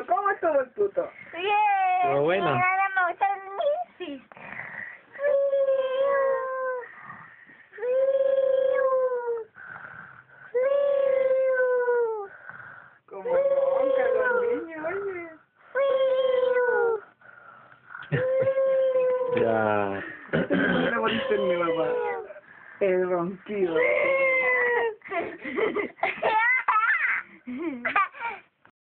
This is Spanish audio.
¿Cómo estuvo el tuto? Bien. Pero bueno. Ahora me gusta el Missy. Como roncan los niños, oye. Ya. Una bonita en mi papá. El ronquido.